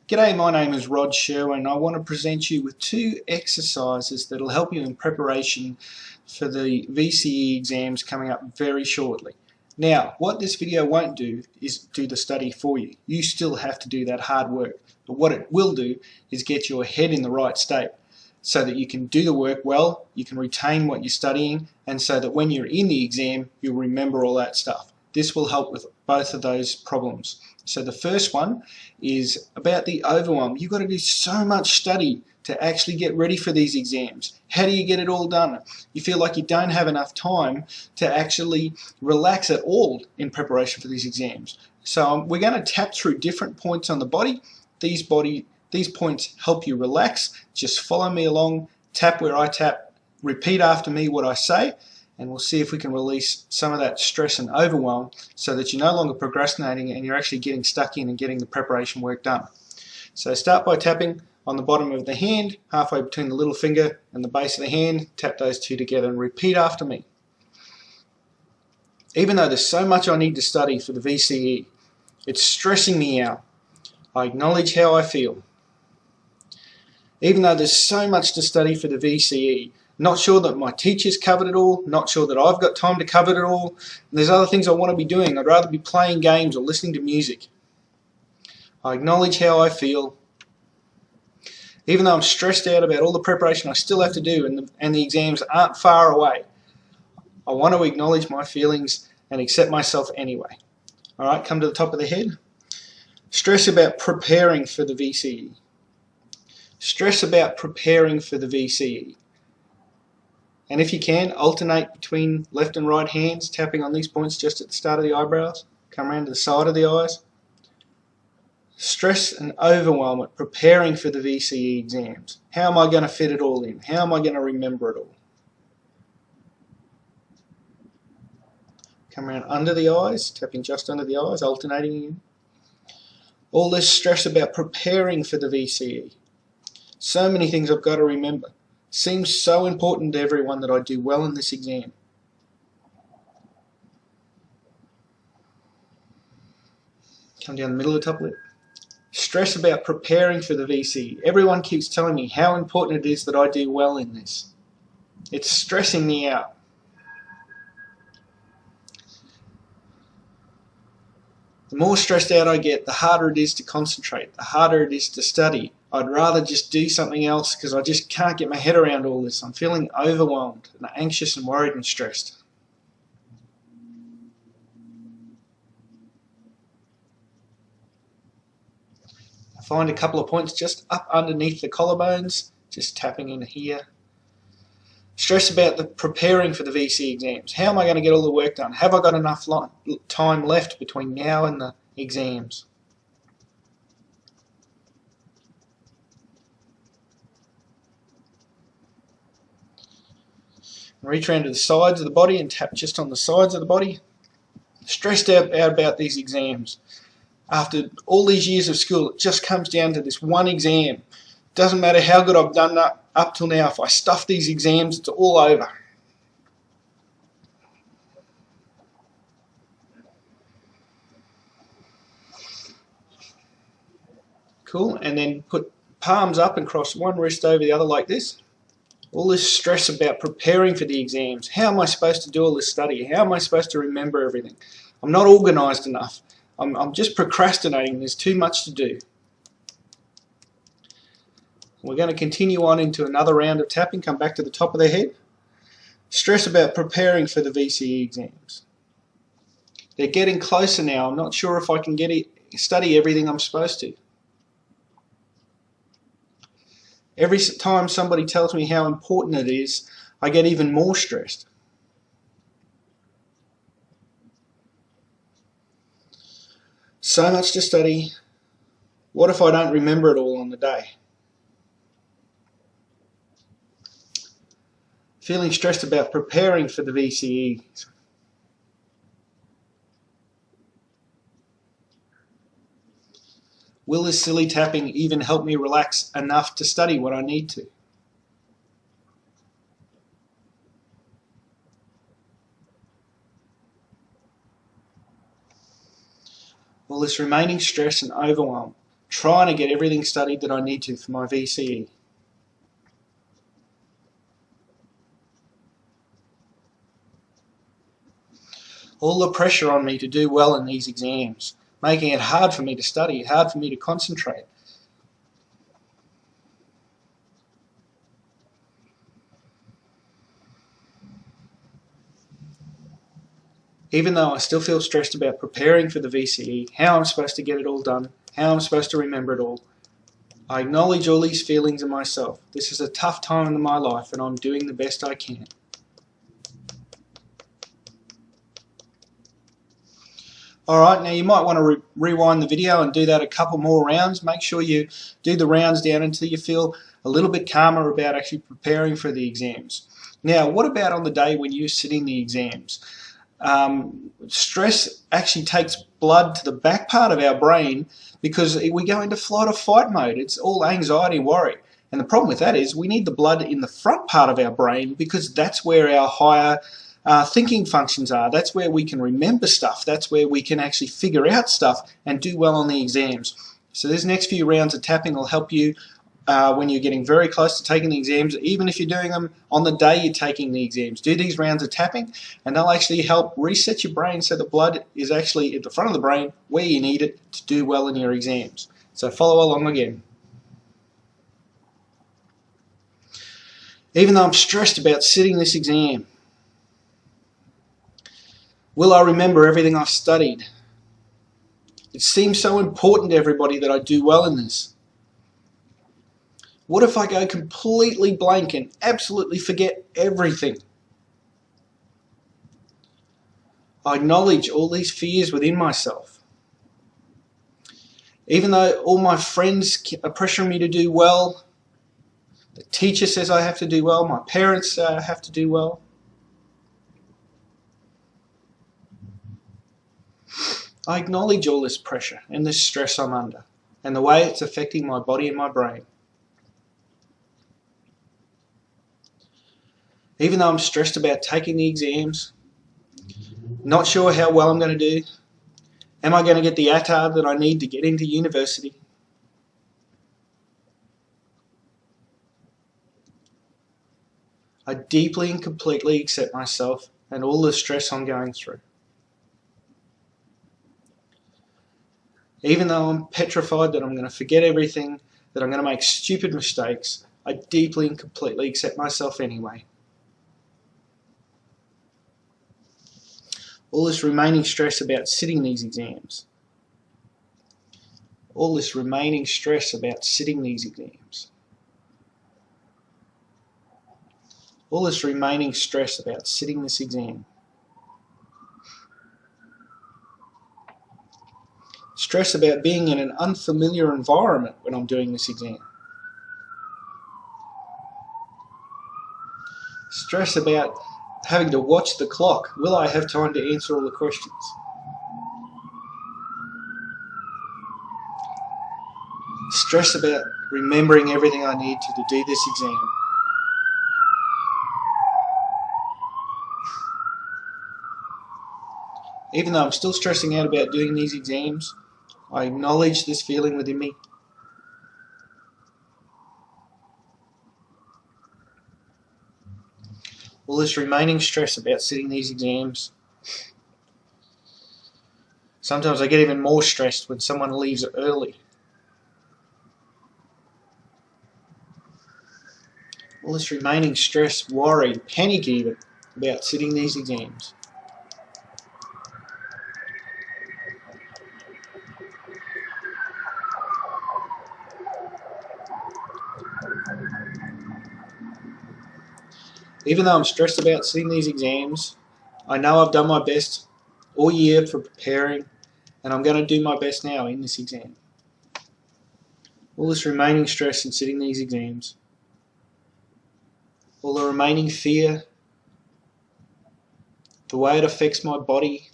G'day, my name is Rod Sherwin. I want to present you with two exercises that will help you in preparation for the VCE exams coming up very shortly. Now, what this video won't do is do the study for you. You still have to do that hard work. But what it will do is get your head in the right state so that you can do the work well, you can retain what you're studying, and so that when you're in the exam, you'll remember all that stuff. This will help with both of those problems. So the first one is about the overwhelm. You've got to do so much study to actually get ready for these exams. How do you get it all done? You feel like you don't have enough time to actually relax at all in preparation for these exams. So we're going to tap through different points on the body. These points help you relax. Just follow me along, tap where I tap, repeat after me what I say, and we'll see if we can release some of that stress and overwhelm so that you're no longer procrastinating and you're actually getting stuck in and getting the preparation work done. So start by tapping on the bottom of the hand, halfway between the little finger and the base of the hand. Tap those two together and repeat after me. Even though there's so much I need to study for the VCE, it's stressing me out. I acknowledge how I feel. Even though there's so much to study for the VCE, not sure that my teacher's covered it all, not sure that I've got time to cover it all. There's other things I want to be doing. I'd rather be playing games or listening to music. I acknowledge how I feel. Even though I'm stressed out about all the preparation I still have to do and the exams aren't far away, I want to acknowledge my feelings and accept myself anyway. Alright, come to the top of the head. Stress about preparing for the VCE. Stress about preparing for the VCE. And if you can, alternate between left and right hands, tapping on these points just at the start of the eyebrows. Come around to the side of the eyes. Stress and overwhelm at preparing for the VCE exams. How am I going to fit it all in? How am I going to remember it all? Come around under the eyes, tapping just under the eyes, alternating again. All this stress about preparing for the VCE. So many things I've got to remember. Seems so important to everyone that I do well in this exam. Come down the middle of the top lip. Stress about preparing for the VCE. Everyone keeps telling me how important it is that I do well in this. It's stressing me out. The more stressed out I get, the harder it is to concentrate, the harder it is to study. I'd rather just do something else because I just can't get my head around all this. I'm feeling overwhelmed and anxious and worried and stressed. I find a couple of points just up underneath the collarbones, just tapping in here. Stress about the preparing for the VC exams. How am I going to get all the work done? Have I got enough time left between now and the exams? Reach around to the sides of the body and tap just on the sides of the body. Stressed out about these exams. After all these years of school, it just comes down to this one exam. Doesn't matter how good I've done up till now. If I stuff these exams, it's all over. Cool, and then put palms up and cross one wrist over the other like this. All this stress about preparing for the exams. How am I supposed to do all this study? How am I supposed to remember everything? I'm not organised enough. I'm just procrastinating. There's too much to do. We're going to continue on into another round of tapping. Come back to the top of the head. Stress about preparing for the VCE exams. They're getting closer now. I'm not sure if I can study everything I'm supposed to. Every time somebody tells me how important it is, I get even more stressed. So much to study. What if I don't remember it all on the day? Feeling stressed about preparing for the VCE. Will this silly tapping even help me relax enough to study what I need to? Will this remaining stress and overwhelm trying to get everything studied that I need to for my VCE. All the pressure on me to do well in these exams, making it hard for me to study, hard for me to concentrate. Even though I still feel stressed about preparing for the VCE, how I'm supposed to get it all done, how I'm supposed to remember it all, I acknowledge all these feelings in myself. This is a tough time in my life and I'm doing the best I can. Alright, now you might want to rewind the video and do that a couple more rounds. Make sure you do the rounds down until you feel a little bit calmer about actually preparing for the exams. Now, what about on the day when you're sitting the exams? Stress actually takes blood to the back part of our brain because we go into flight or fight mode. It's all anxiety and worry. And the problem with that is we need the blood in the front part of our brain because that's where our higher thinking functions are. That's where we can remember stuff. That's where we can actually figure out stuff and do well on the exams. So these next few rounds of tapping will help you when you're getting very close to taking the exams, even if you're doing them on the day you're taking the exams. Do these rounds of tapping and they'll actually help reset your brain so the blood is actually at the front of the brain where you need it to do well in your exams. So follow along again. Even though I'm stressed about sitting this exam, will I remember everything I've studied? It seems so important to everybody that I do well in this. What if I go completely blank and absolutely forget everything? I acknowledge all these fears within myself. Even though all my friends are pressuring me to do well, the teacher says I have to do well, my parents have to do well, I acknowledge all this pressure and this stress I'm under and the way it's affecting my body and my brain. Even though I'm stressed about taking the exams, not sure how well I'm going to do, am I going to get the ATAR that I need to get into university? I deeply and completely accept myself and all the stress I'm going through. Even though I'm petrified that I'm going to forget everything, that I'm going to make stupid mistakes, I deeply and completely accept myself anyway. All this remaining stress about sitting these exams. All this remaining stress about sitting these exams. All this remaining stress about sitting this exam. Stress about being in an unfamiliar environment when I'm doing this exam. Stress about having to watch the clock. Will I have time to answer all the questions? Stress about remembering everything I need to do this exam. Even though I'm still stressing out about doing these exams, I acknowledge this feeling within me. All this remaining stress about sitting these exams. Sometimes I get even more stressed when someone leaves early. All this remaining stress, worry, panic even, about sitting these exams. Even though I'm stressed about sitting these exams, I know I've done my best all year for preparing, and I'm going to do my best now in this exam. All this remaining stress in sitting these exams, all the remaining fear, the way it affects my body.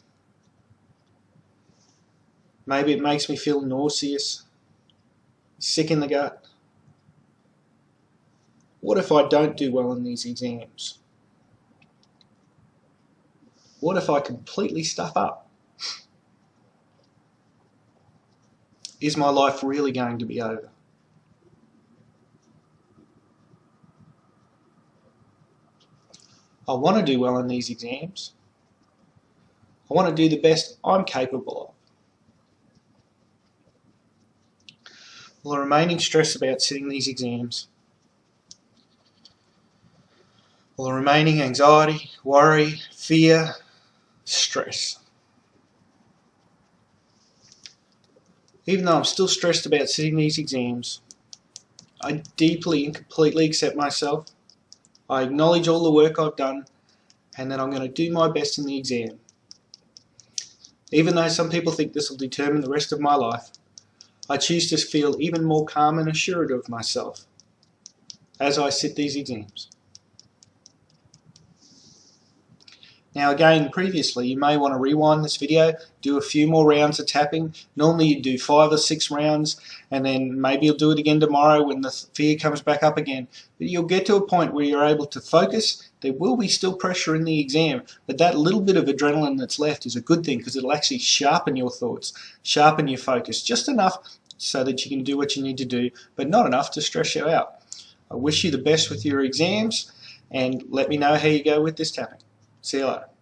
Maybe it makes me feel nauseous, sick in the gut. What if I don't do well in these exams? What if I completely stuff up? Is my life really going to be over? I want to do well in these exams. I want to do the best I'm capable of. Will the remaining stress about sitting these exams, will the remaining anxiety, worry, fear, stress, even though I'm still stressed about sitting these exams, I deeply and completely accept myself. I acknowledge all the work I've done, and that I'm going to do my best in the exam. Even though some people think this will determine the rest of my life, I choose to feel even more calm and assured of myself as I sit these exams. Now again, previously you may want to rewind this video, do a few more rounds of tapping. Normally you do 5 or 6 rounds, and then maybe you'll do it again tomorrow when the fear comes back up again. But you'll get to a point where you're able to focus. There will be still pressure in the exam, but that little bit of adrenaline that's left is a good thing, because it'll actually sharpen your thoughts, sharpen your focus, just enough so that you can do what you need to do, but not enough to stress you out. I wish you the best with your exams, and let me know how you go with this tapping. See you later.